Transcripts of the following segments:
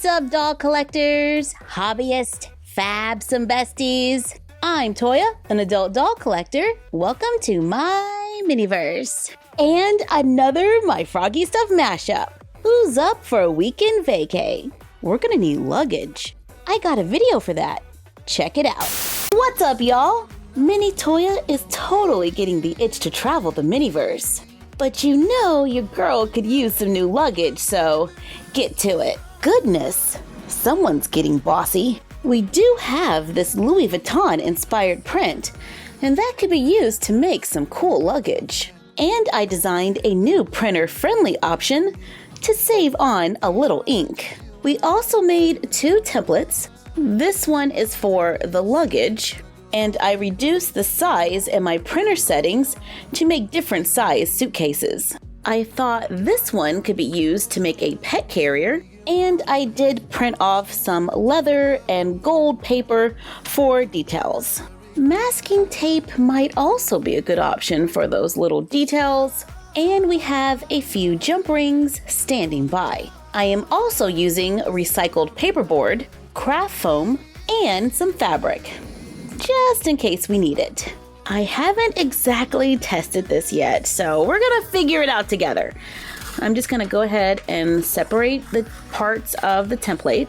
What's up, doll collectors, hobbyists, fabs, and besties? I'm Toya, an adult doll collector. Welcome to my miniverse. And another MyFroggyStuff Mashup. Who's up for a weekend vacay? We're gonna need luggage. I got a video for that. Check it out. What's up, y'all? Mini Toya is totally getting the itch to travel the miniverse. But you know your girl could use some new luggage, so get to it. Goodness, someone's getting bossy. We do have this Louis Vuitton inspired print, and that could be used to make some cool luggage. And I designed a new printer-friendly option to save on a little ink. We also made 2 templates. This one is for the luggage, and I reduced the size in my printer settings to make different size suitcases. I thought this one could be used to make a pet carrier, and I did print off some leather and gold paper for details. Masking tape might also be a good option for those little details, and we have a few jump rings standing by. I am also using recycled paperboard, craft foam, and some fabric, just in case we need it. I haven't exactly tested this yet, so we're gonna figure it out together. I'm just gonna go ahead and separate the parts of the template,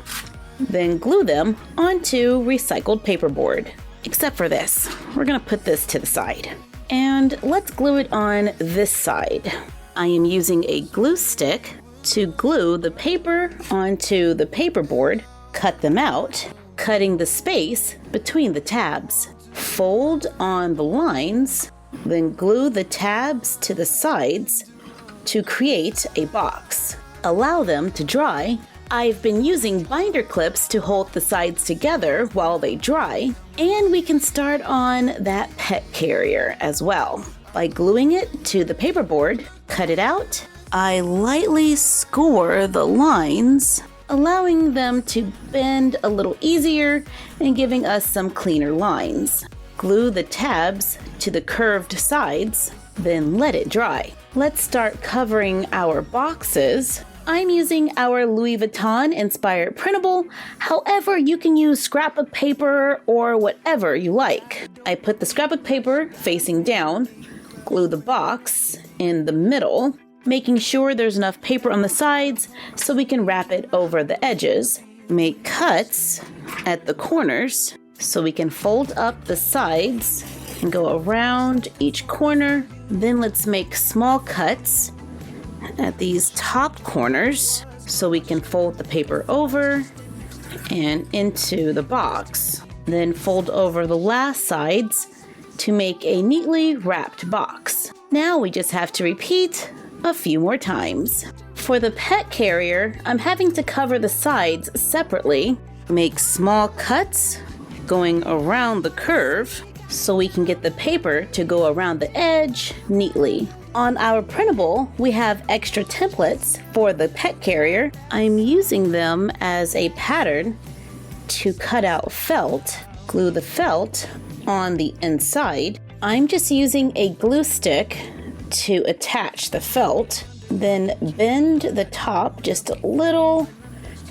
then glue them onto recycled paperboard. Except for this, we're gonna put this to the side. And let's glue it on this side. I am using a glue stick to glue the paper onto the paperboard, cut them out, cutting the space between the tabs. Fold on the lines, then glue the tabs to the sides to create a box. Allow them to dry. I've been using binder clips to hold the sides together while they dry, and we can start on that pet carrier as well. By gluing it to the paperboard, cut it out. I lightly score the lines, allowing them to bend a little easier and giving us some cleaner lines. Glue the tabs to the curved sides, then let it dry. Let's start covering our boxes. I'm using our Louis Vuitton inspired printable. However, you can use scrapbook paper or whatever you like. I put the scrapbook paper facing down, glue the box in the middle, making sure there's enough paper on the sides so we can wrap it over the edges. Make cuts at the corners so we can fold up the sides and go around each corner. Then let's make small cuts at these top corners so we can fold the paper over and into the box. Then fold over the last sides to make a neatly wrapped box. Now we just have to repeat a few more times. For the pet carrier, I'm having to cover the sides separately, make small cuts going around the curve so we can get the paper to go around the edge neatly. On our printable, we have extra templates for the pet carrier. I'm using them as a pattern to cut out felt, glue the felt on the inside. I'm just using a glue stick to attach the felt, then bend the top just a little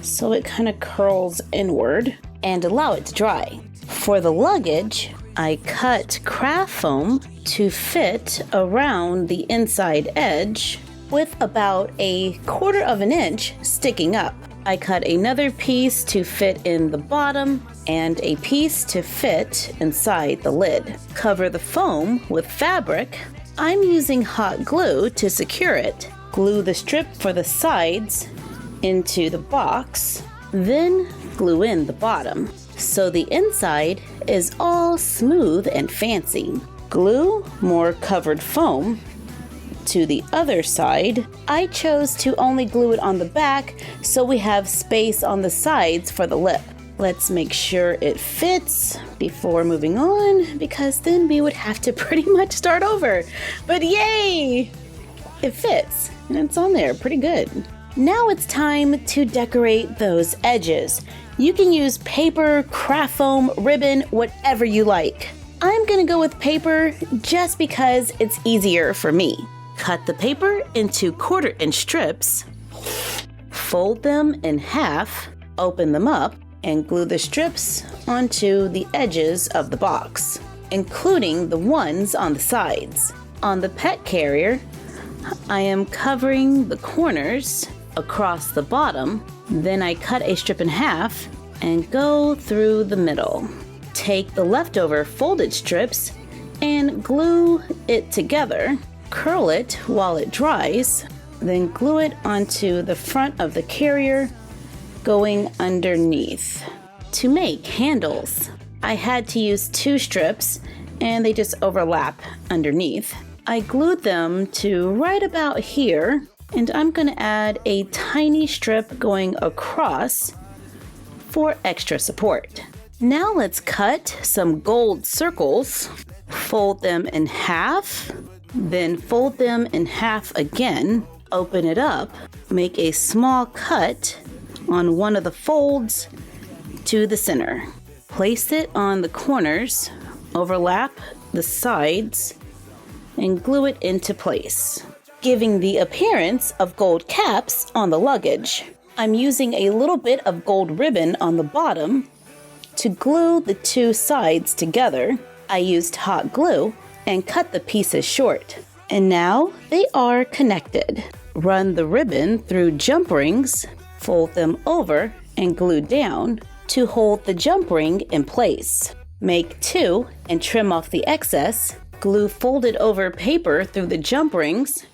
so it kind of curls inward and allow it to dry. For the luggage, I cut craft foam to fit around the inside edge with about 1/4 inch sticking up. I cut another piece to fit in the bottom and a piece to fit inside the lid. Cover the foam with fabric. I'm using hot glue to secure it. Glue the strip for the sides into the box, then glue in the bottom so the inside is all smooth and fancy. Glue more covered foam to the other side. I chose to only glue it on the back so we have space on the sides for the lip. Let's make sure it fits before moving on, because then we would have to pretty much start over. But yay! It fits, and it's on there pretty good. Now it's time to decorate those edges. You can use paper, craft foam, ribbon, whatever you like. I'm gonna go with paper just because it's easier for me. Cut the paper into 1/4 inch strips, fold them in half, Open them up and glue the strips onto the edges of the box, including the ones on the sides. On the pet carrier, I am covering the corners across the bottom. Then I cut a strip in half and go through the middle. Take the leftover folded strips and glue it together. Curl it while it dries, then glue it onto the front of the carrier, going underneath. To make handles, I had to use 2 strips and they just overlap underneath. I glued them to right about here, and I'm going to add a tiny strip going across for extra support. Now let's cut some gold circles, fold them in half, then fold them in half again, open it up, make a small cut on one of the folds to the center. Place it on the corners, overlap the sides, and glue it into place, giving the appearance of gold caps on the luggage. I'm using a little bit of gold ribbon on the bottom to glue the 2 sides together. I used hot glue and cut the pieces short. And now they are connected. Run the ribbon through jump rings, fold them over and glue down to hold the jump ring in place. Make 2 and trim off the excess. Glue folded over paper through the jump rings.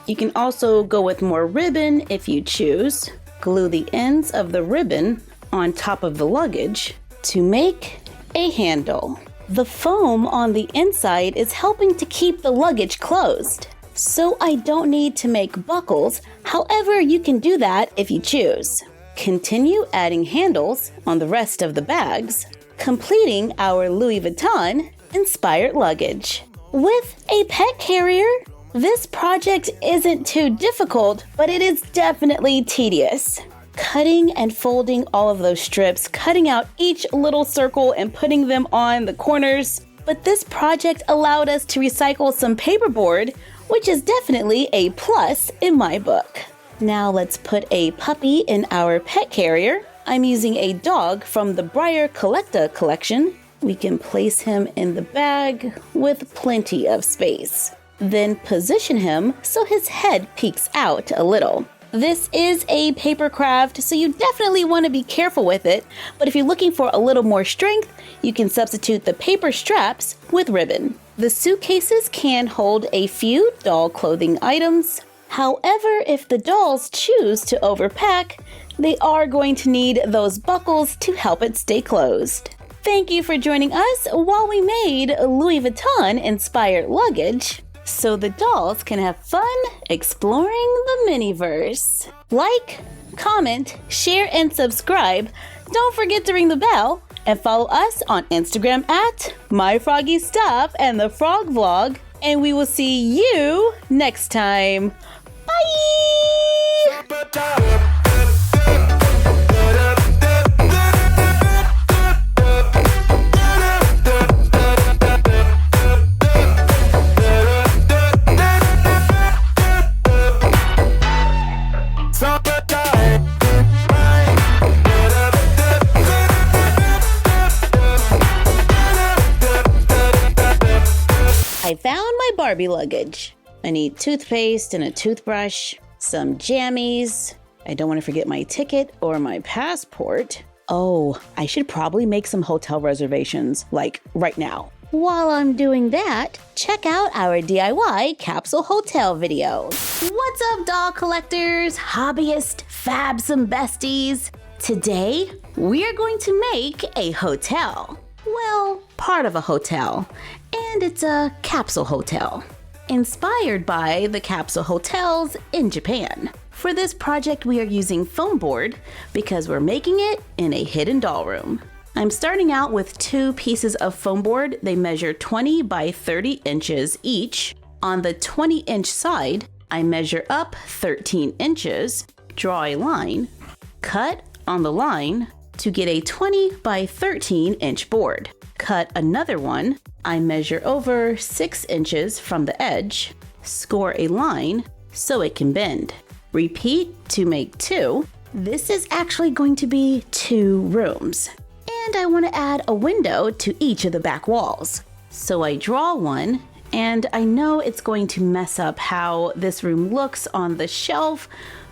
You can also go with more ribbon if you choose. Glue the ends of the ribbon on top of the luggage to make a handle. The foam on the inside is helping to keep the luggage closed, so I don't need to make buckles. However, you can do that if you choose. Continue adding handles on the rest of the bags, completing our Louis Vuitton inspired luggage. With a pet carrier, this project isn't too difficult, but it is definitely tedious. Cutting and folding all of those strips, cutting out each little circle and putting them on the corners. But this project allowed us to recycle some paperboard, which is definitely a plus in my book. Now let's put a puppy in our pet carrier. I'm using a dog from the Briar Collecta collection. We can place him in the bag with plenty of space. Then position him so his head peeks out a little. This is a paper craft, so you definitely want to be careful with it, but if you're looking for a little more strength, you can substitute the paper straps with ribbon. The suitcases can hold a few doll clothing items. However, if the dolls choose to overpack, they are going to need those buckles to help it stay closed. Thank you for joining us while we made Louis Vuitton inspired luggage, so the dolls can have fun exploring the Miniverse. Like, comment, share, and subscribe. Don't forget to ring the bell and follow us on Instagram at MyFroggyStuff and the Frog Vlog. And we will see you next time. Bye! I found my Barbie luggage. I need toothpaste and a toothbrush, some jammies. I don't want to forget my ticket or my passport. Oh, I should probably make some hotel reservations, like right now. While I'm doing that, check out our DIY capsule hotel video. What's up, doll collectors, hobbyists, fabs, and besties? Today, we are going to make a hotel. Well, part of a hotel, and it's a capsule hotel, inspired by the capsule hotels in Japan. For this project, we are using foam board because we're making it in a hidden doll room. I'm starting out with 2 pieces of foam board. They measure 20 by 30 inches each. On the 20-inch side, I measure up 13 inches, draw a line, cut on the line to get a 20 by 13 inch board. Cut another one. I measure over 6 inches from the edge, score a line so it can bend. Repeat to make 2. This is actually going to be 2 rooms. And I want to add a window to each of the back walls. So I draw one, and I know it's going to mess up how this room looks on the shelf,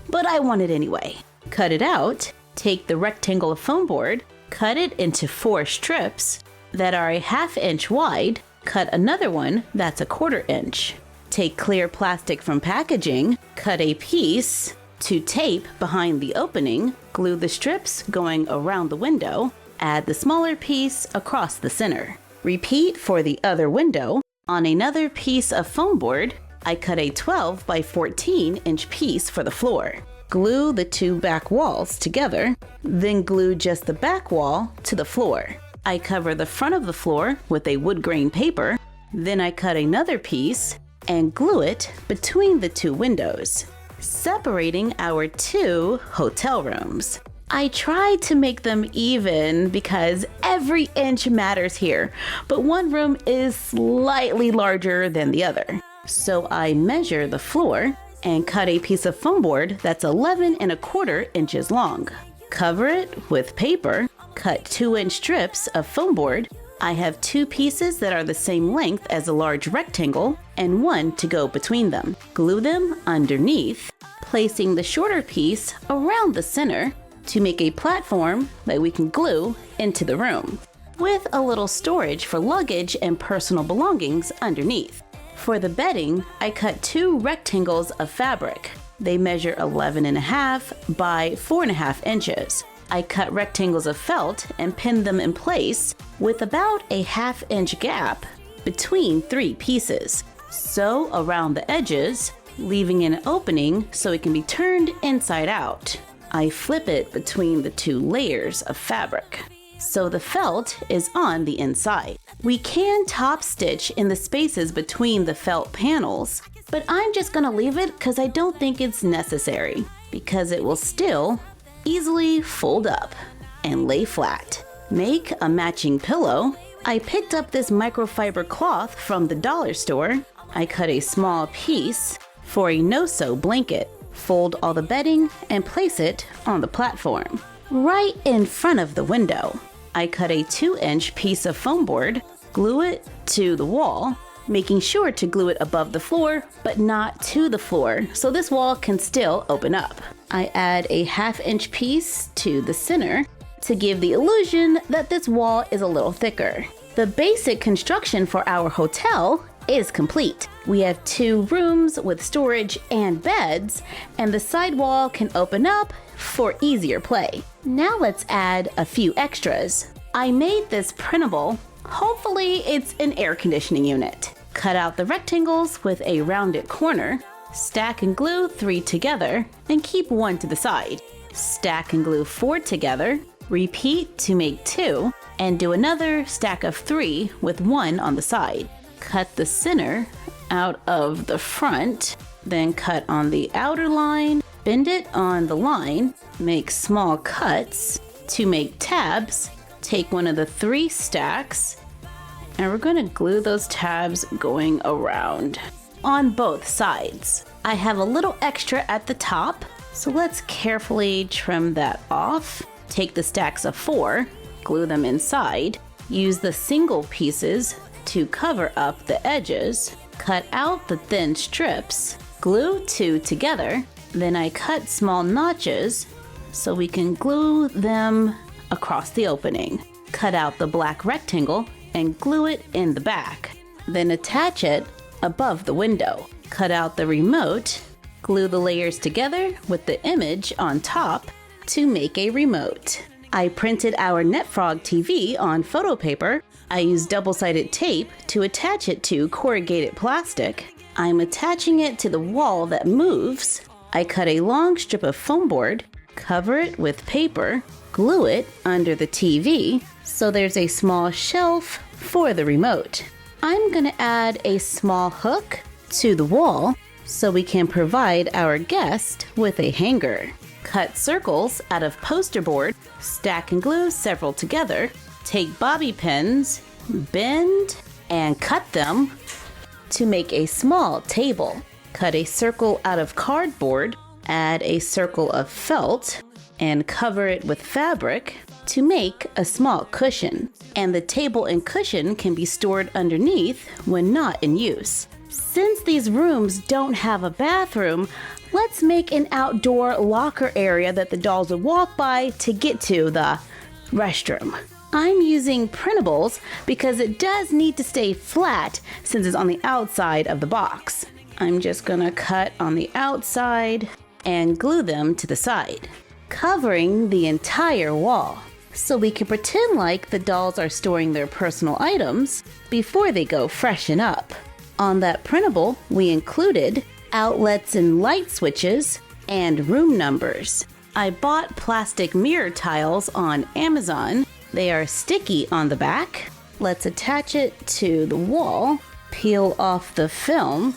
but I want it anyway. Cut it out, take the rectangle of foam board, cut it into 4 strips that are a 1/2 inch wide, cut another one that's a 1/4 inch. Take clear plastic from packaging, cut a piece to tape behind the opening, glue the strips going around the window, add the smaller piece across the center. Repeat for the other window. On another piece of foam board, I cut a 12 by 14 inch piece for the floor. Glue the 2 back walls together, then glue just the back wall to the floor. I cover the front of the floor with a wood grain paper, then I cut another piece and glue it between the 2 windows, separating our 2 hotel rooms. I tried to make them even because every inch matters here, but one room is slightly larger than the other. So I measure the floor and cut a piece of foam board that's 11 1/4 inches long. Cover it with paper, cut 2-inch strips of foam board. I have 2 pieces that are the same length as a large rectangle and 1 to go between them. Glue them underneath, placing the shorter piece around the center to make a platform that we can glue into the room, with a little storage for luggage and personal belongings underneath. For the bedding, I cut 2 rectangles of fabric. They measure 11 1/2 by 4 1/2 inches. I cut rectangles of felt and pinned them in place with about a 1/2 inch gap between 3 pieces. Sew around the edges, leaving an opening so it can be turned inside out. I flip it between the 2 layers of fabric, so the felt is on the inside. We can top stitch in the spaces between the felt panels, but I'm just gonna leave it because I don't think it's necessary, because it will still easily fold up and lay flat. Make a matching pillow. I picked up this microfiber cloth from the dollar store. I cut a small piece for a no-sew blanket. Fold all the bedding and place it on the platform, right in front of the window. I cut a 2-inch piece of foam board, glue it to the wall, making sure to glue it above the floor, but not to the floor, so this wall can still open up. I add a 1/2 inch piece to the center to give the illusion that this wall is a little thicker. The basic construction for our hotel is complete. We have 2 rooms with storage and beds, and the side wall can open up for easier play. Now let's add a few extras. I made this printable. Hopefully it's an air conditioning unit. Cut out the rectangles with a rounded corner. Stack and glue 3 together and keep 1 to the side. Stack and glue 4 together. Repeat to make 2 and do another stack of 3 with 1 on the side. Cut the center out of the front, then cut on the outer line, bend it on the line, make small cuts to make tabs. Take one of the 3 stacks, and we're gonna glue those tabs going around on both sides. I have a little extra at the top, so let's carefully trim that off. Take the stacks of 4, glue them inside, use the single pieces to cover up the edges, cut out the thin strips, glue 2 together, then I cut small notches so we can glue them across the opening. Cut out the black rectangle and glue it in the back, then attach it above the window. Cut out the remote, glue the layers together with the image on top to make a remote. I printed our NetFrog TV on photo paper. I used double-sided tape to attach it to corrugated plastic. I'm attaching it to the wall that moves. I cut a long strip of foam board, cover it with paper, glue it under the TV so there's a small shelf for the remote. I'm gonna add a small hook to the wall so we can provide our guest with a hanger. Cut circles out of poster board, stack and glue several together. Take bobby pins, bend, and cut them to make a small table. Cut a circle out of cardboard, add a circle of felt, and cover it with fabric to make a small cushion. And the table and cushion can be stored underneath when not in use. Since these rooms don't have a bathroom, let's make an outdoor locker area that the dolls would walk by to get to the restroom. I'm using printables because it does need to stay flat since it's on the outside of the box. I'm just gonna cut on the outside and glue them to the side, covering the entire wall, so we can pretend like the dolls are storing their personal items before they go freshen up. On that printable, we included outlets and light switches and room numbers. I bought plastic mirror tiles on Amazon. They are sticky on the back. Let's attach it to the wall, peel off the film,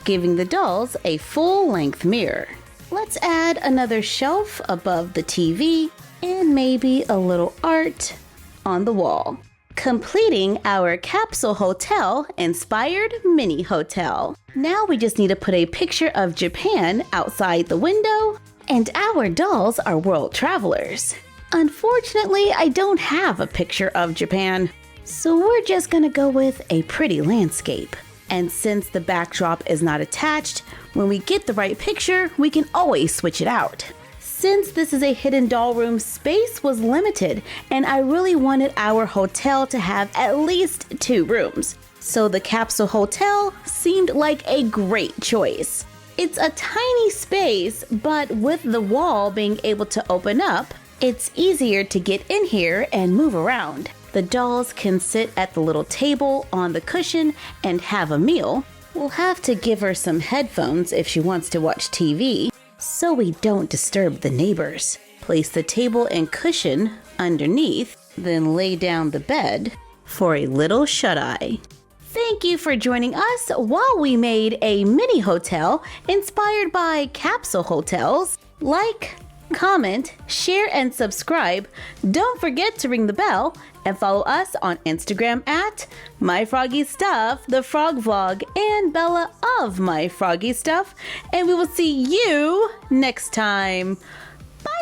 giving the dolls a full-length mirror. Let's add another shelf above the TV and maybe a little art on the wall, completing our capsule hotel inspired mini hotel. Now we just need to put a picture of Japan outside the window, and our dolls are world travelers. Unfortunately, I don't have a picture of Japan, so we're just gonna go with a pretty landscape. And since the backdrop is not attached, when we get the right picture, we can always switch it out. Since this is a hidden doll room, space was limited, and I really wanted our hotel to have at least 2 rooms. So the capsule hotel seemed like a great choice. It's a tiny space, but with the wall being able to open up, it's easier to get in here and move around. The dolls can sit at the little table on the cushion and have a meal. We'll have to give her some headphones if she wants to watch TV, so we don't disturb the neighbors. Place the table and cushion underneath, then lay down the bed for a little shut-eye. Thank you for joining us while we made a mini hotel inspired by capsule hotels. Like, comment, share, and subscribe. Don't forget to ring the bell and follow us on Instagram at MyFroggyStuff, the Frog Vlog, and Bella of MyFroggyStuff. And we will see you next time. Bye!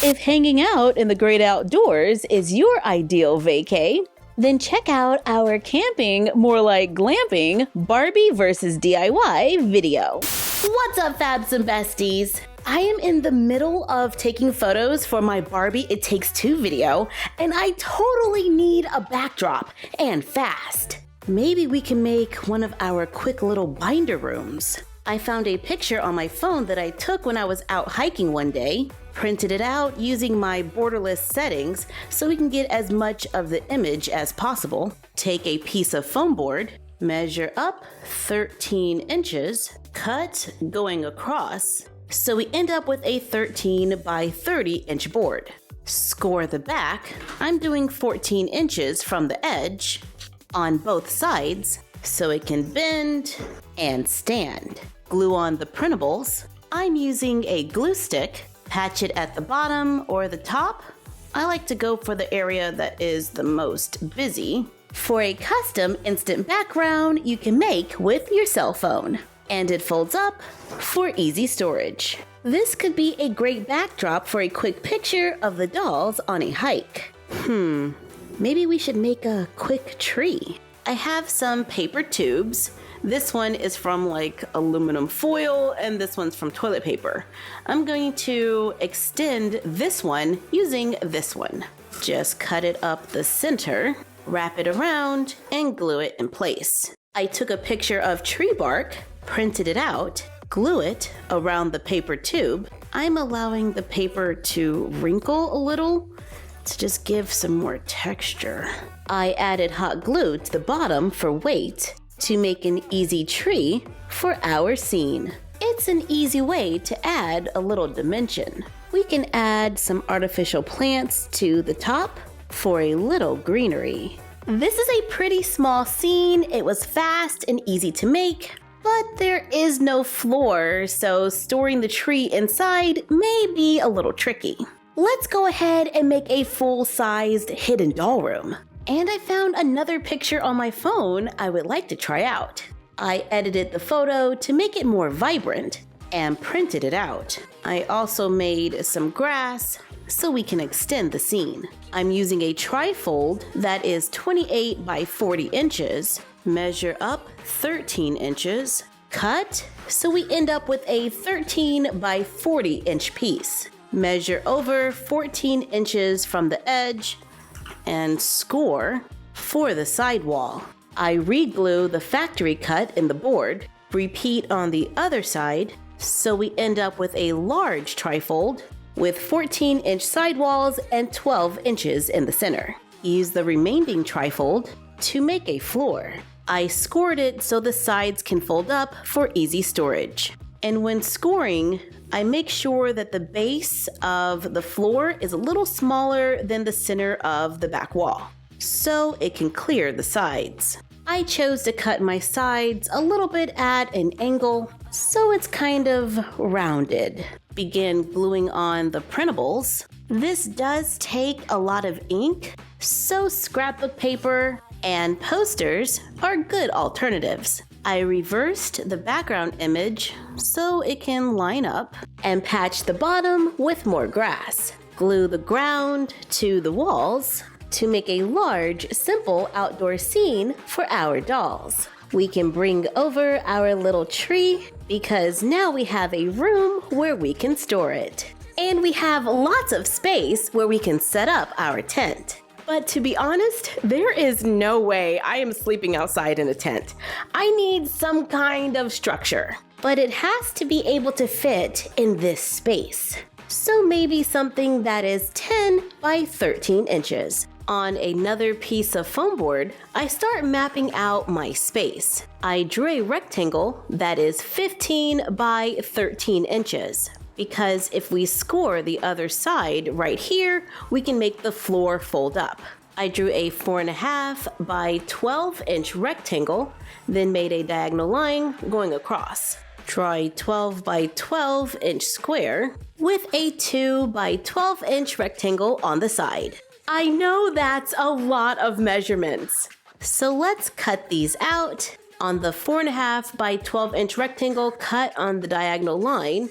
If hanging out in the great outdoors is your ideal vacay, then check out our camping, more like glamping, Barbie versus DIY video. What's up, Fabs and Besties? I am in the middle of taking photos for my Barbie It Takes Two video, and I totally need a backdrop, and fast. Maybe we can make one of our quick little binder rooms. I found a picture on my phone that I took when I was out hiking one day, printed it out using my borderless settings so we can get as much of the image as possible. Take a piece of foam board, measure up 13 inches, cut going across, so we end up with a 13 by 30 inch board. Score the back. I'm doing 14 inches from the edge on both sides so it can bend and stand. Glue on the printables. I'm using a glue stick. Patch it at the bottom or the top. I like to go for the area that is the most busy. For a custom instant background you can make with your cell phone. And it folds up for easy storage. This could be a great backdrop for a quick picture of the dolls on a hike. Maybe we should make a quick tree. I have some paper tubes. This one is from like aluminum foil and this one's from toilet paper. I'm going to extend this one using this one. Just cut it up the center, wrap it around, and glue it in place. I took a picture of tree bark, printed it out, glue it around the paper tube. I'm allowing the paper to wrinkle a little to just give some more texture. I added hot glue to the bottom for weight to make an easy tree for our scene. It's an easy way to add a little dimension. We can add some artificial plants to the top for a little greenery. This is a pretty small scene. It was fast and easy to make, but there is no floor, so storing the tree inside may be a little tricky. Let's go ahead and make a full-sized hidden doll room. And I found another picture on my phone I would like to try out. I edited the photo to make it more vibrant and printed it out. I also made some grass so we can extend the scene. I'm using a trifold that is 28 by 40 inches, measure up 13 inches, cut so we end up with a 13 by 40 inch piece. Measure over 14 inches from the edge and score for the sidewall. I re-glue the factory cut in the board, repeat on the other side, so we end up with a large trifold with 14-inch sidewalls and 12 inches in the center. Use the remaining trifold to make a floor. I scored it so the sides can fold up for easy storage. And when scoring, I make sure that the base of the floor is a little smaller than the center of the back wall, so it can clear the sides. I chose to cut my sides a little bit at an angle, so it's kind of rounded. Begin gluing on the printables. This does take a lot of ink, so scrapbook paper and posters are good alternatives. I reversed the background image so it can line up and patch the bottom with more grass. Glue the ground to the walls to make a large, simple outdoor scene for our dolls. We can bring over our little tree because now we have a room where we can store it. And we have lots of space where we can set up our tent. But to be honest, there is no way I am sleeping outside in a tent. I need some kind of structure, but it has to be able to fit in this space. So maybe something that is 10 by 13 inches. On another piece of foam board, I start mapping out my space. I drew a rectangle that is 15 by 13 inches. Because if we score the other side right here, we can make the floor fold up. I drew a 4.5 by 12 inch rectangle, then made a diagonal line going across. Draw a 12 by 12 inch square with a 2 by 12 inch rectangle on the side. I know that's a lot of measurements. So let's cut these out. On the 4.5 by 12 inch rectangle, cut on the diagonal line.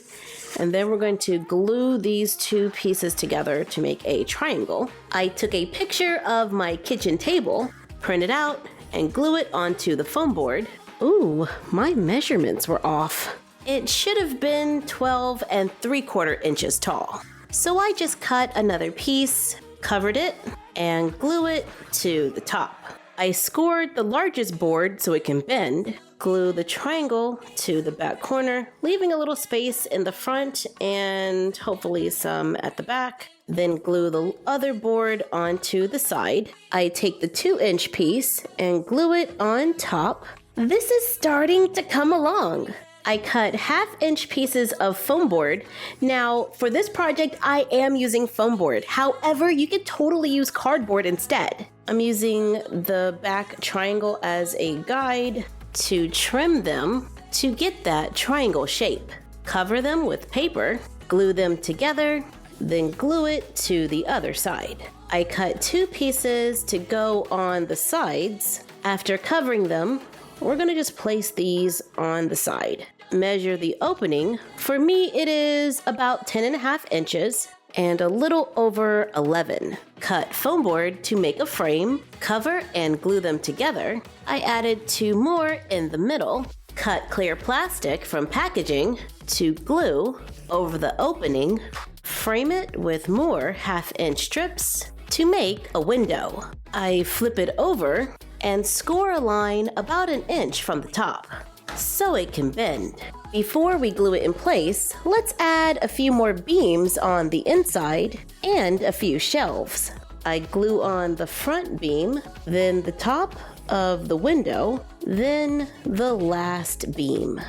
And then we're going to glue these two pieces together to make a triangle. I took a picture of my kitchen table, print it out, and glue it onto the foam board. Ooh, my measurements were off. It should have been 12 3/4 inches tall. So I just cut another piece, covered it, and glue it to the top. I scored the largest board so it can bend. Glue the triangle to the back corner, leaving a little space in the front and hopefully some at the back. Then glue the other board onto the side. I take the 2-inch piece and glue it on top. This is starting to come along. I cut 1/2-inch pieces of foam board. Now, for this project, I am using foam board. However, you could totally use cardboard instead. I'm using the back triangle as a guide to trim them to get that triangle shape. Cover them with paper, glue them together, then glue it to the other side. I cut 2 pieces to go on the sides. After covering them, we're gonna just place these on the side. Measure the opening. For me, it is about 10.5 inches and a little over 11. Cut foam board to make a frame, cover and glue them together. I added 2 more in the middle. Cut clear plastic from packaging to glue over the opening. Frame it with more 1/2-inch strips to make a window. I flip it over and score a line about 1 inch from the top so it can bend. Before we glue it in place, let's add a few more beams on the inside and a few shelves. I glue on the front beam, then the top of the window, then the last beam.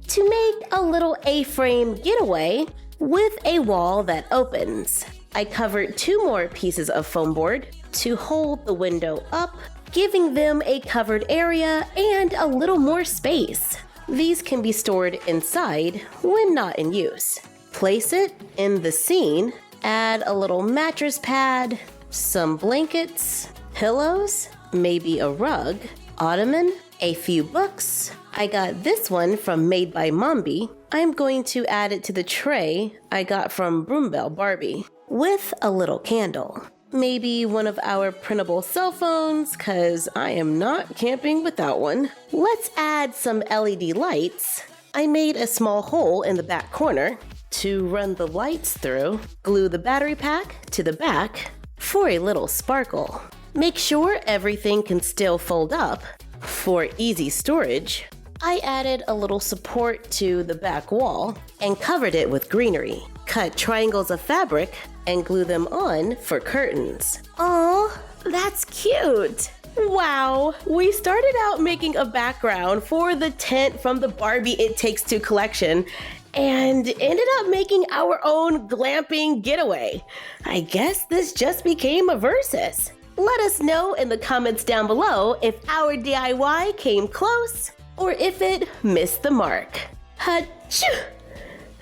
To make a little A-frame getaway with a wall that opens, I covered 2 more pieces of foam board to hold the window up giving them a covered area and a little more space. These can be stored inside when not in use. Place it in the scene, add a little mattress pad, some blankets, pillows, maybe a rug, ottoman, a few books. I got this one from Made by Mombi. I'm going to add it to the tray I got from Broombell Barbie with a little candle. Maybe one of our printable cell phones, cause I am not camping without one. Let's add some LED lights. I made a small hole in the back corner to run the lights through. Glue the battery pack to the back for a little sparkle. Make sure everything can still fold up for easy storage. I added a little support to the back wall and covered it with greenery. Cut triangles of fabric and glue them on for curtains. Aw, that's cute! Wow, we started out making a background for the tent from the Barbie It Takes Two collection and ended up making our own glamping getaway. I guess this just became a versus. Let us know in the comments down below if our DIY came close or if it missed the mark. Achoo!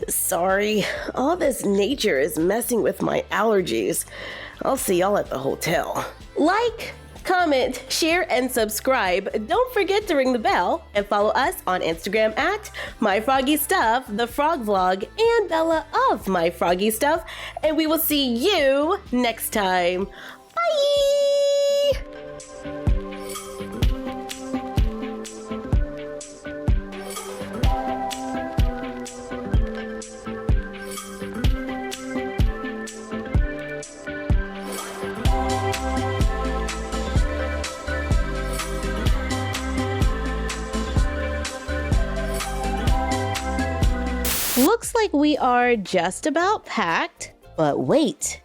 Sorry, all this nature is messing with my allergies. I'll see y'all at the hotel. Like, comment, share, and subscribe. Don't forget to ring the bell and follow us on Instagram at MyFroggyStuff, the Frog Vlog, and Bella of MyFroggyStuff. And we will see you next time. Bye! Looks like we are just about packed, but wait,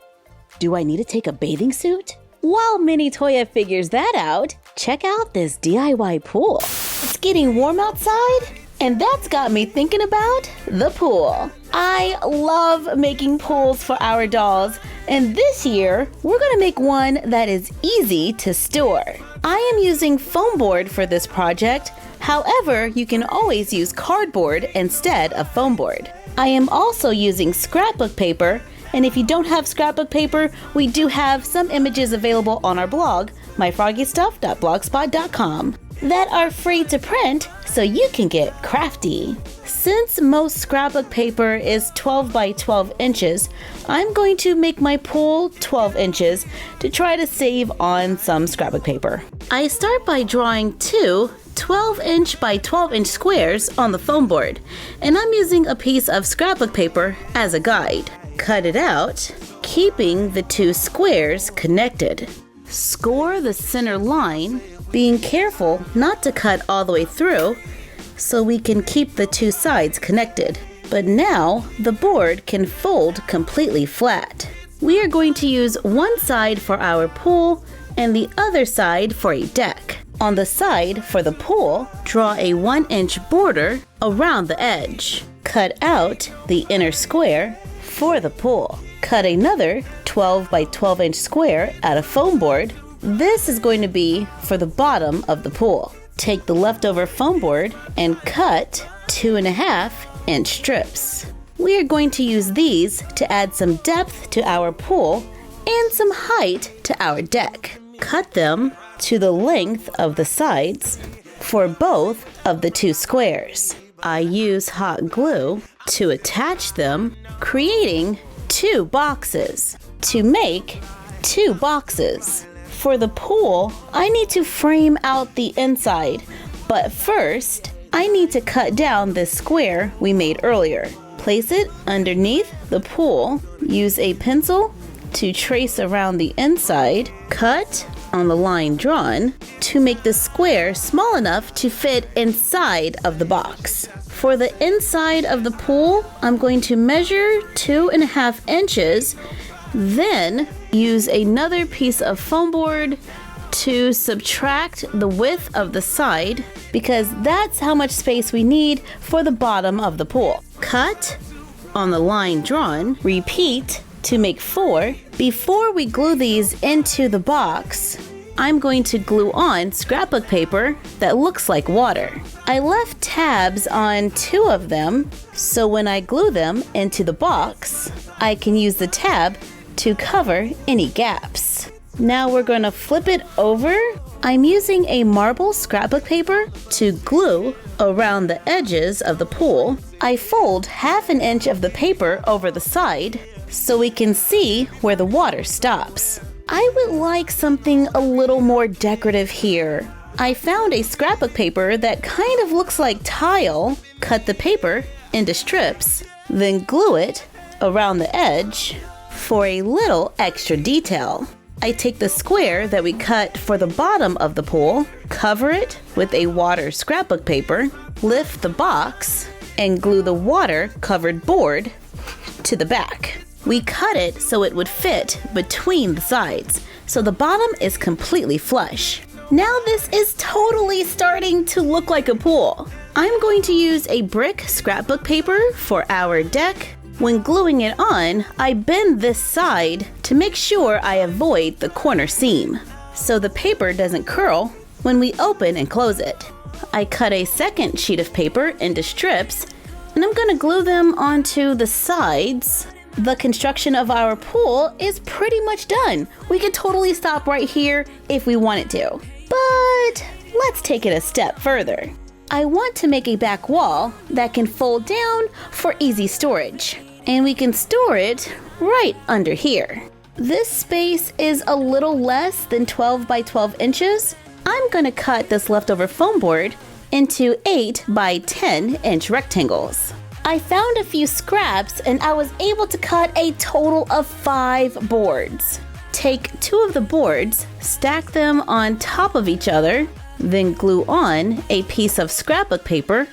do I need to take a bathing suit? While Mini Toya figures that out, check out this DIY pool. It's getting warm outside, and that's got me thinking about the pool. I love making pools for our dolls, and this year, we're gonna make one that is easy to store. I am using foam board for this project. However, you can always use cardboard instead of foam board. I am also using scrapbook paper, and if you don't have scrapbook paper, we do have some images available on our blog, myfroggystuff.blogspot.com, that are free to print so you can get crafty. Since most scrapbook paper is 12 by 12 inches, I'm going to make my pool 12 inches to try to save on some scrapbook paper. I start by drawing two 12-inch by 12-inch squares on the foam board, and I'm using a piece of scrapbook paper as a guide. Cut it out, keeping the two squares connected. Score the center line, being careful not to cut all the way through so we can keep the two sides connected. But now the board can fold completely flat. We are going to use one side for our pool and the other side for a deck. On the side for the pool, draw a 1-inch border around the edge. Cut out the inner square for the pool. Cut another 12 by 12 inch square out of foam board. This is going to be for the bottom of the pool. Take the leftover foam board and cut 2.5-inch strips. We are going to use these to add some depth to our pool and some height to our deck. Cut them to the length of the sides for both of the two squares. I use hot glue to attach them, creating two boxes. To make two boxes. For the pool, I need to frame out the inside, but first, I need to cut down this square we made earlier. Place it underneath the pool. Use a pencil to trace around the inside. Cut on the line drawn to make the square small enough to fit inside of the box. For the inside of the pool, I'm going to measure 2.5 inches, then use another piece of foam board to subtract the width of the side because that's how much space we need for the bottom of the pool. Cut on the line drawn, repeat to make 4. Before we glue these into the box, I'm going to glue on scrapbook paper that looks like water. I left tabs on 2 of them, so when I glue them into the box, I can use the tab to cover any gaps. Now we're going to flip it over. I'm using a marble scrapbook paper to glue around the edges of the pool. I fold 1/2 inch of the paper over the side so we can see where the water stops. I would like something a little more decorative here. I found a scrapbook paper that kind of looks like tile. Cut the paper into strips, then glue it around the edge for a little extra detail. I take the square that we cut for the bottom of the pool, cover it with a water scrapbook paper, lift the box, and glue the water-covered board to the back. We cut it so it would fit between the sides, so the bottom is completely flush. Now this is totally starting to look like a pool. I'm going to use a brick scrapbook paper for our deck. When gluing it on, I bend this side to make sure I avoid the corner seam, so the paper doesn't curl when we open and close it. I cut a second sheet of paper into strips, and I'm going to glue them onto the sides. The construction of our pool is pretty much done. We could totally stop right here if we wanted to, but let's take it a step further. I want to make a back wall that can fold down for easy storage, and we can store it right under here. This space is a little less than 12 by 12 inches. I'm going to cut this leftover foam board into 8 by 10 inch rectangles. I found a few scraps and I was able to cut a total of 5 boards. Take 2 of the boards, stack them on top of each other, then glue on a piece of scrapbook paper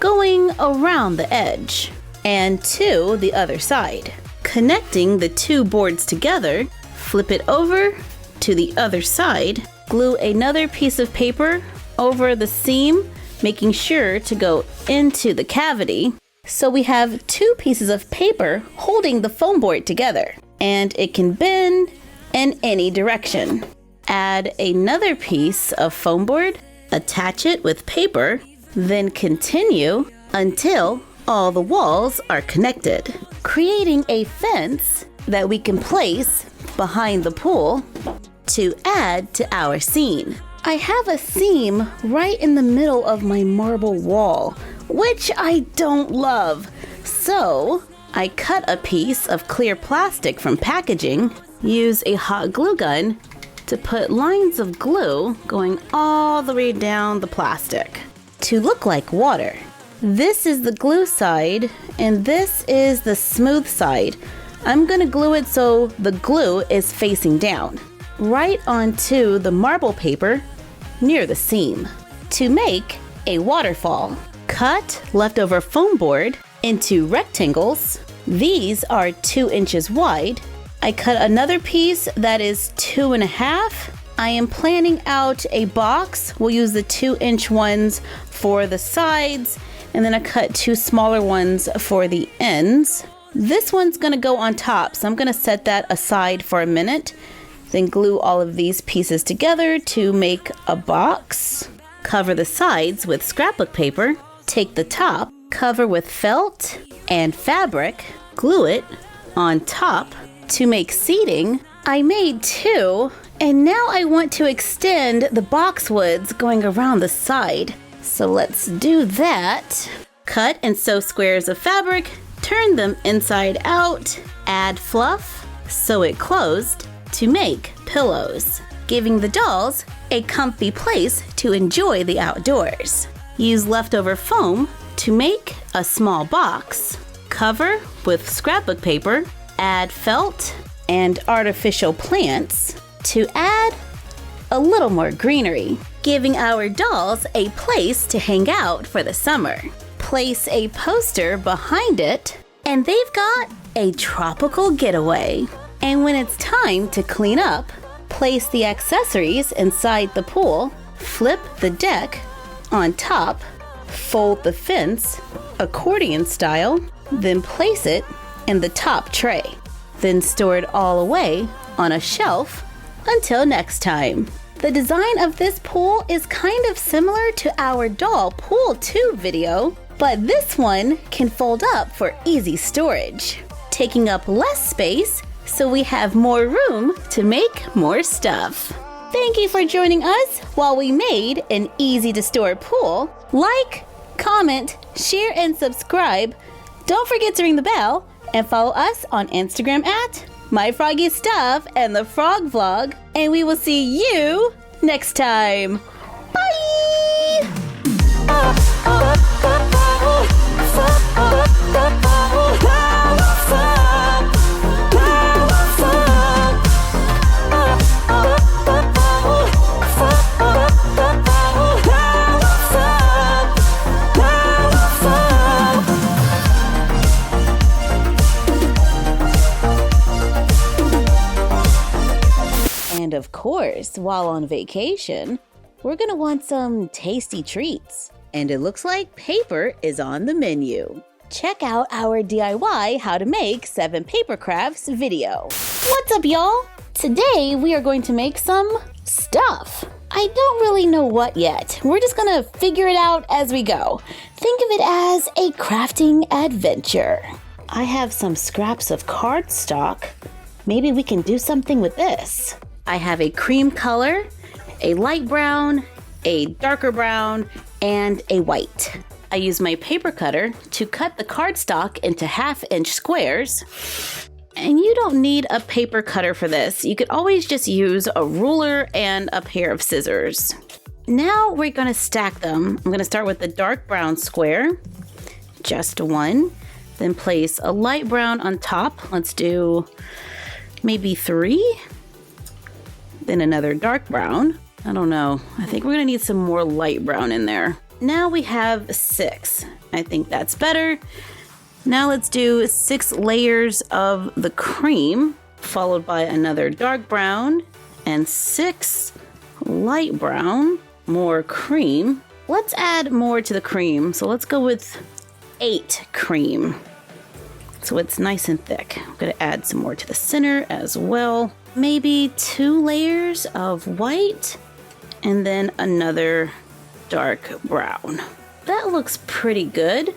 going around the edge and to the other side. Connecting the 2 boards together, flip it over to the other side, glue another piece of paper over the seam, making sure to go into the cavity. So we have 2 pieces of paper holding the foam board together, and it can bend in any direction. Add another piece of foam board, attach it with paper, then continue until all the walls are connected, creating a fence that we can place behind the pool to add to our scene. I have a seam right in the middle of my marble wall, which I don't love. So I cut a piece of clear plastic from packaging, use a hot glue gun to put lines of glue going all the way down the plastic to look like water. This is the glue side and this is the smooth side. I'm going to glue it so the glue is facing down, right onto the marble paper near the seam. To make a waterfall, cut leftover foam board into rectangles. These are 2 inches wide. I cut another piece that is 2.5. I am planning out a box. We'll use the 2-inch ones for the sides, and then I cut 2 smaller ones for the ends. This one's gonna go on top, so I'm gonna set that aside for a minute. Then glue all of these pieces together to make a box. Cover the sides with scrapbook paper. Take the top, cover with felt and fabric, glue it on top to make seating. I made 2, and now I want to extend the boxwoods going around the side. So let's do that. Cut and sew squares of fabric, turn them inside out, add fluff, sew it closed to make pillows, giving the dolls a comfy place to enjoy the outdoors. Use leftover foam to make a small box. Cover with scrapbook paper, add felt and artificial plants to add a little more greenery, giving our dolls a place to hang out for the summer. Place a poster behind it, and they've got a tropical getaway. And when it's time to clean up, place the accessories inside the pool, flip the deck on top, fold the fence accordion style, then place it in the top tray. Then store it all away on a shelf until next time. The design of this pool is kind of similar to our doll pool tube video, but this one can fold up for easy storage, taking up less space so we have more room to make more stuff. Thank you for joining us while we made an easy to store pool. Like, comment, share, and subscribe. Don't forget to ring the bell and follow us on Instagram at MyFroggyStuff and the Frog Vlog, and we will see you next time. Bye! And of course, while on vacation, we're gonna want some tasty treats. And it looks like paper is on the menu. Check out our DIY how to make 7 paper crafts video. What's up, y'all? Today we are going to make some stuff. I don't really know what yet. We're just gonna figure it out as we go. Think of it as a crafting adventure. I have some scraps of cardstock. Maybe we can do something with this. I have a cream color, a light brown, a darker brown, and a white. I use my paper cutter to cut the cardstock into 1/2-inch squares. And you don't need a paper cutter for this. You could always just use a ruler and a pair of scissors. Now we're gonna stack them. I'm gonna start with the dark brown square, just one. Then place a light brown on top. Let's do maybe 3. Then another dark brown. I don't know. I think we're gonna need some more light brown in there. Now we have 6. I think that's better. Now let's do 6 layers of the cream, followed by another dark brown and 6 light brown, more cream. Let's add more to the cream. So let's go with 8 cream. So it's nice and thick. I'm gonna add some more to the center as well. Maybe 2 layers of white and then another dark brown. That looks pretty good.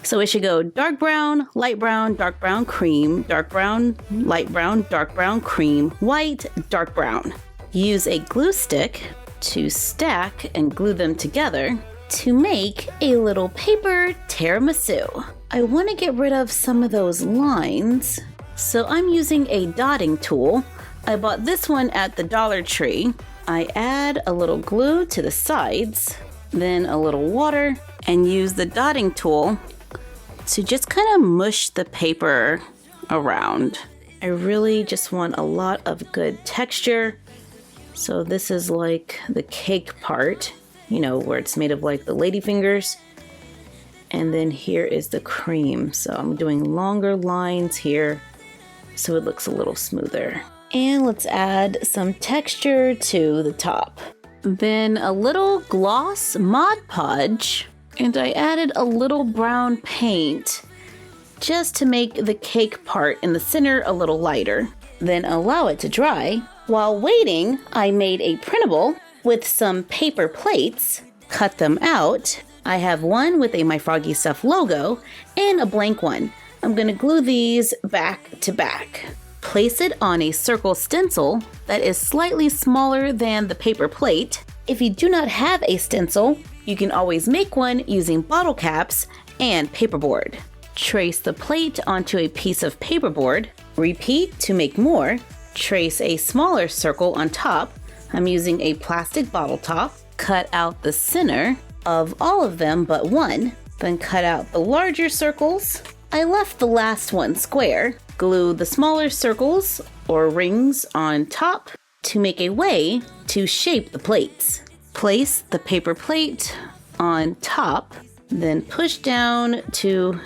So it should go dark brown, light brown, dark brown, cream, dark brown, light brown, dark brown, cream, white, dark brown. Use a glue stick to stack and glue them together to make a little paper tiramisu. I want to get rid of some of those lines, so I'm using a dotting tool. I bought this one at the Dollar Tree. I add a little glue to the sides, then a little water, and use the dotting tool to just kind of mush the paper around. I really just want a lot of good texture. So this is like the cake part, you know, where it's made of like the lady fingers. And then here is the cream. So I'm doing longer lines here so it looks a little smoother. And let's add some texture to the top. Then a little gloss Mod Podge, and I added a little brown paint just to make the cake part in the center a little lighter. Then allow it to dry. While waiting, I made a printable with some paper plates, cut them out. I have one with a MyFroggyStuff logo and a blank one. I'm gonna glue these back to back. Place it on a circle stencil that is slightly smaller than the paper plate. If you do not have a stencil, you can always make one using bottle caps and paperboard. Trace the plate onto a piece of paperboard. Repeat to make more. Trace a smaller circle on top. I'm using a plastic bottle top. Cut out the center of all of them but one. Then cut out the larger circles. I left the last one square. Glue the smaller circles or rings on top to make a way to shape the plates. Place the paper plate on top, then push down to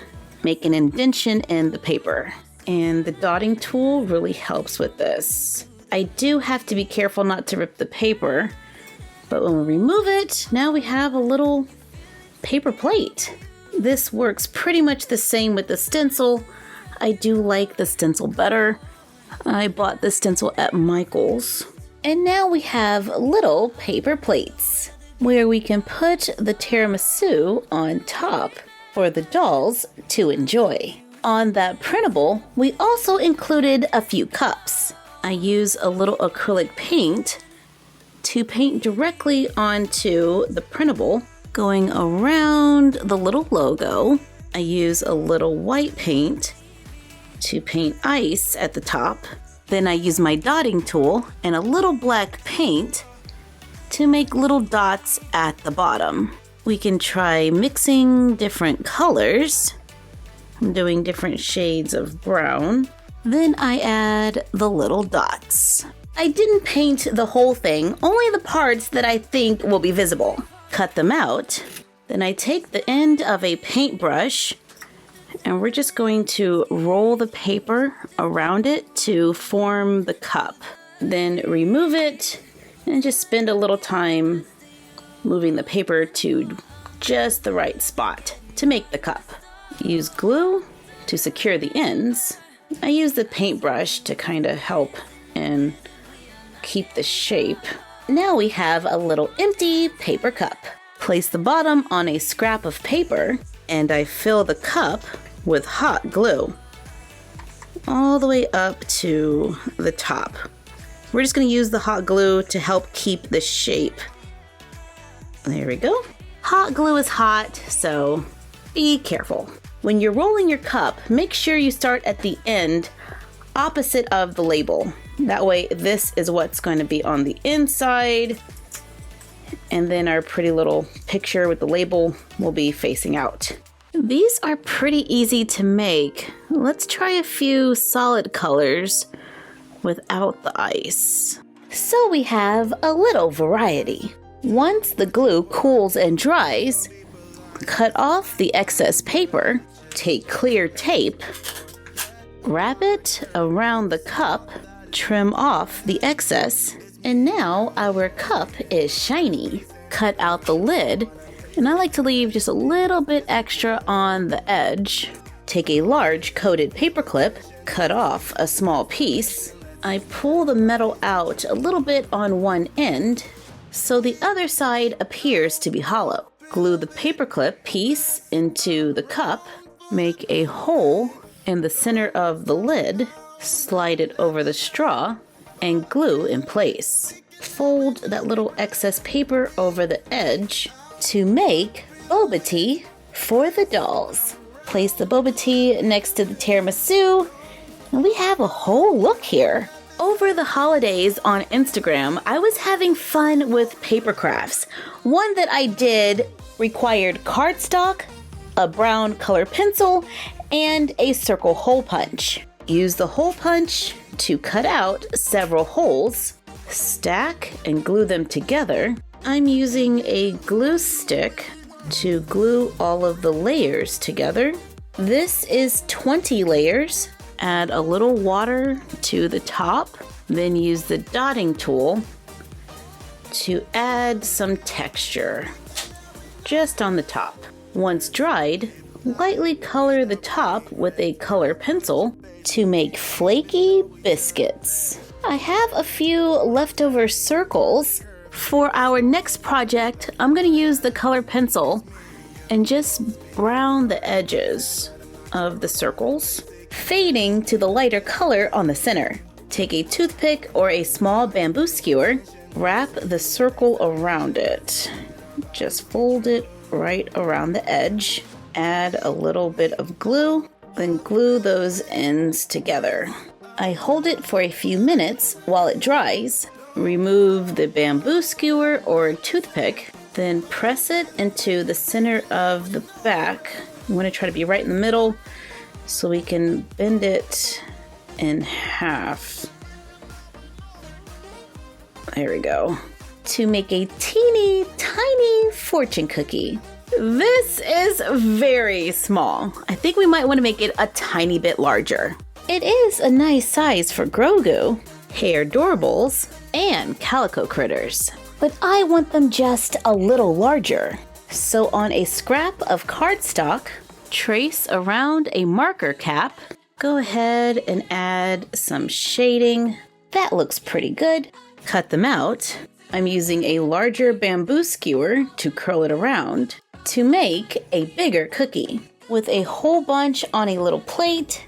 make an indentation in the paper. And the dotting tool really helps with this. I do have to be careful not to rip the paper, but when we remove it, now we have a little paper plate. This works pretty much the same with the stencil. I do like the stencil better. I bought the stencil at Michael's. And now we have little paper plates where we can put the tiramisu on top for the dolls to enjoy. On that printable, we also included a few cups. I use a little acrylic paint to paint directly onto the printable, going around the little logo. I use a little white paint to paint ice at the top. Then I use my dotting tool and a little black paint to make little dots at the bottom. We can try mixing different colors. I'm doing different shades of brown. Then I add the little dots. I didn't paint the whole thing, only the parts that I think will be visible. Cut them out. Then I take the end of a paintbrush and we're just going to roll the paper around it to form the cup. Then remove it and just spend a little time moving the paper to just the right spot to make the cup. Use glue to secure the ends. I use the paintbrush to kind of help and keep the shape. Now we have a little empty paper cup. Place the bottom on a scrap of paper and I fill the cup with hot glue all the way up to the top. We're just going to use the hot glue to help keep the shape. There we go. Hot glue is hot, so be careful. When you're rolling your cup, make sure you start at the end opposite of the label. That way this is what's going to be on the inside, and then our pretty little picture with the label will be facing out. These are pretty easy to make. Let's try a few solid colors without the ice. So we have a little variety. Once the glue cools and dries, cut off the excess paper, take clear tape, wrap it around the cup, trim off the excess, and now our cup is shiny. Cut out the lid, and I like to leave just a little bit extra on the edge. Take a large coated paper clip, cut off a small piece. I pull the metal out a little bit on one end, so the other side appears to be hollow. Glue the paperclip piece into the cup, make a hole in the center of the lid, slide it over the straw, and glue in place. Fold that little excess paper over the edge to make boba tea for the dolls. Place the boba tea next to the tiramisu, and we have a whole look here. Over the holidays on Instagram, I was having fun with paper crafts. One that I did required cardstock, a brown color pencil, and a circle hole punch. Use the hole punch to cut out several holes, stack and glue them together. I'm using a glue stick to glue all of the layers together. This is 20 layers. Add a little water to the top, then use the dotting tool to add some texture just on the top. Once dried, lightly color the top with a color pencil to make flaky biscuits. I have a few leftover circles. For our next project, I'm going to use the color pencil and just brown the edges of the circles, fading to the lighter color on the center. Take a toothpick or a small bamboo skewer, wrap the circle around it. Just fold it right around the edge. Add a little bit of glue, then glue those ends together. I hold it for a few minutes while it dries. Remove the bamboo skewer or toothpick, then press it into the center of the back. I'm going to try to be right in the middle so we can bend it in half. There we go. To make a teeny tiny fortune cookie. This is very small. I think we might want to make it a tiny bit larger. It is a nice size for Grogu, hair doorables, and calico critters, but I want them just a little larger. So on a scrap of cardstock, trace around a marker cap. Go ahead and add some shading. That looks pretty good. cut them out. I'm using a larger bamboo skewer to curl it around to make a bigger cookie. With a whole bunch on a little plate,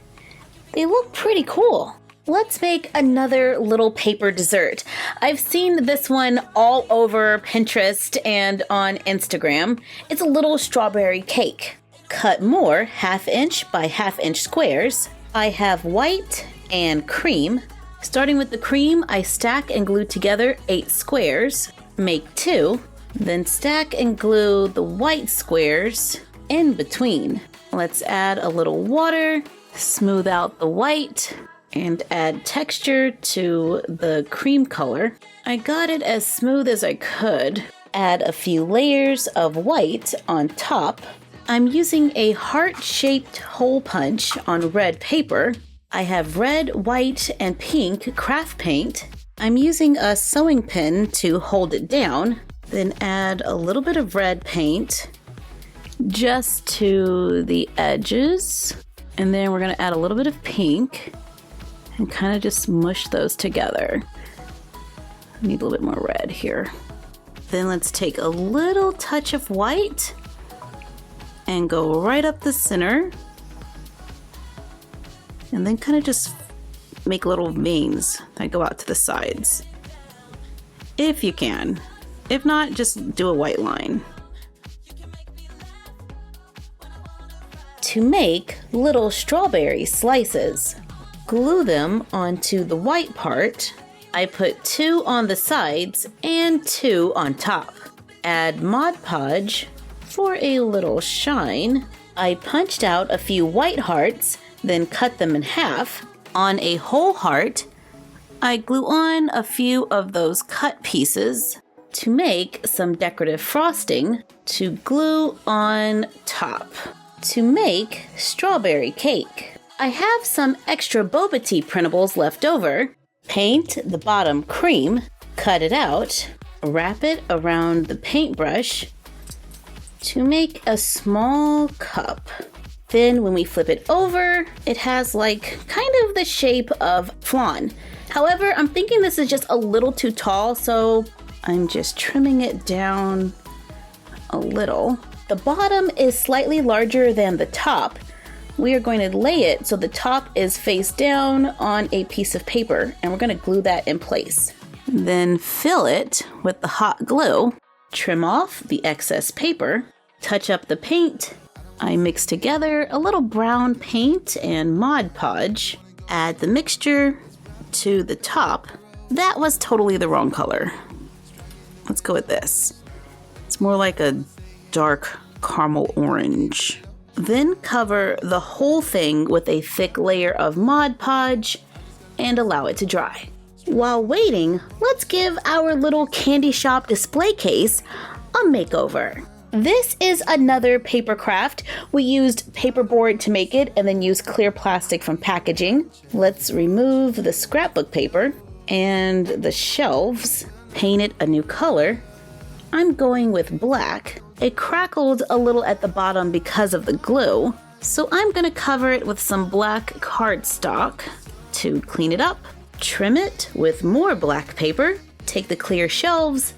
they look pretty cool. Let's make another little paper dessert. I've seen this one all over Pinterest and on Instagram. It's a little strawberry cake. Cut more 1/2 inch by 1/2 inch squares. I have white and cream. Starting with the cream, I stack and glue together 8 squares. Make 2, then stack and glue the white squares in between. Let's add a little water, smooth out the white, and add texture to the cream color. I got it as smooth as I could. Add a few layers of white on top. I'm using a heart-shaped hole punch on red paper. I have red, white, and pink craft paint. I'm using a sewing pin to hold it down. Then add a little bit of red paint just to the edges. And then we're going to add a little bit of pink and kind of just mush those together. I need a little bit more red here. Then let's take a little touch of white and go right up the center. And then kind of just make little veins that go out to the sides. If you can. If not, just do a white line. To make little strawberry slices, glue them onto the white part. I put 2 on the sides and 2 on top. Add Mod Podge for a little shine. I punched out a few white hearts, then cut them in half. On a whole heart, I glue on a few of those cut pieces to make some decorative frosting to glue on top. To make strawberry cake, I have some extra boba tea printables left over. Paint the bottom cream, cut it out, wrap it around the paintbrush to make a small cup. Then when we flip it over, it has like kind of the shape of flan. However, I'm thinking this is just a little too tall, so I'm just trimming it down a little. The bottom is slightly larger than the top. We are going to lay it so the top is face down on a piece of paper, and we're going to glue that in place. Then fill it with the hot glue. Trim off the excess paper. Touch up the paint. I mix together a little brown paint and Mod Podge. Add the mixture to the top. That was totally the wrong color. Let's go with this. It's more like a dark caramel orange. Then cover the whole thing with a thick layer of Mod Podge and allow it to dry. While waiting, let's give our little candy shop display case a makeover. This is another paper craft. We used paperboard to make it and then used clear plastic from packaging. Let's remove the scrapbook paper and the shelves. Paint it a new color. I'm going with black. It crackled a little at the bottom because of the glue, so I'm going to cover it with some black cardstock to clean it up. Trim it with more black paper. Take the clear shelves,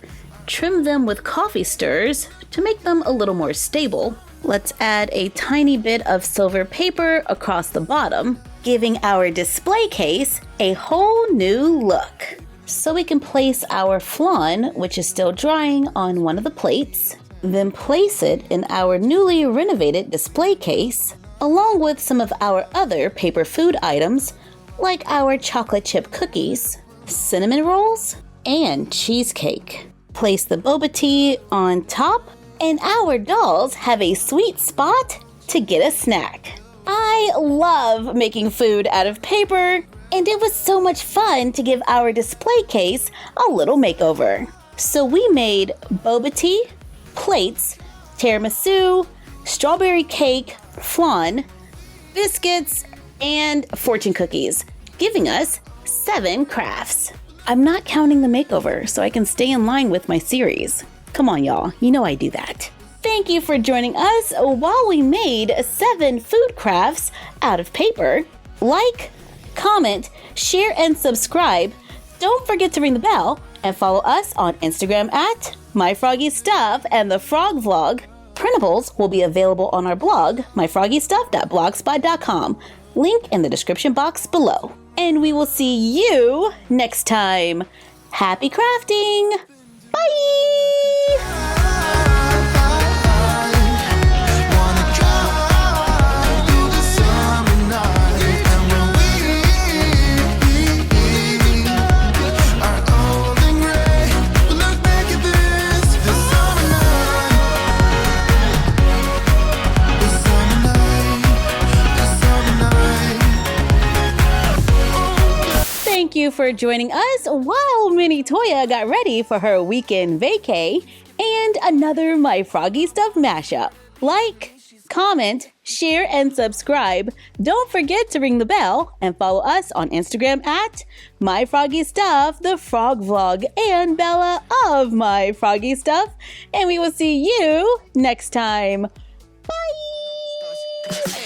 trim them with coffee stirrers to make them a little more stable. Let's add a tiny bit of silver paper across the bottom, giving our display case a whole new look. So we can place our flan, which is still drying, on one of the plates. Then place it in our newly renovated display case, along with some of our other paper food items, like our chocolate chip cookies, cinnamon rolls, and cheesecake. Place the boba tea on top, and our dolls have a sweet spot to get a snack. I love making food out of paper, and it was so much fun to give our display case a little makeover. So we made boba tea, plates, tiramisu, strawberry cake, flan, biscuits, and fortune cookies, giving us 7 crafts. I'm not counting the makeover, so I can stay in line with my series. Come on, y'all, you know I do that. Thank you for joining us while we made 7 food crafts out of paper. Like, comment, share, and subscribe. Don't forget to ring the bell And follow us on Instagram at MyFroggyStuff and the Frog Vlog. Printables will be available on our blog, myfroggystuff.blogspot.com. Link in the description box below. And we will see you next time. Happy crafting! Bye! Thank you for joining us while Mini Toya got ready for her weekend vacay and another MyFroggyStuff Mashup. Like, comment, share, and subscribe. Don't forget to ring the bell and follow us on Instagram at MyFroggyStuff, the Frog Vlog, and Bella of MyFroggyStuff. And we will see you next time. Bye!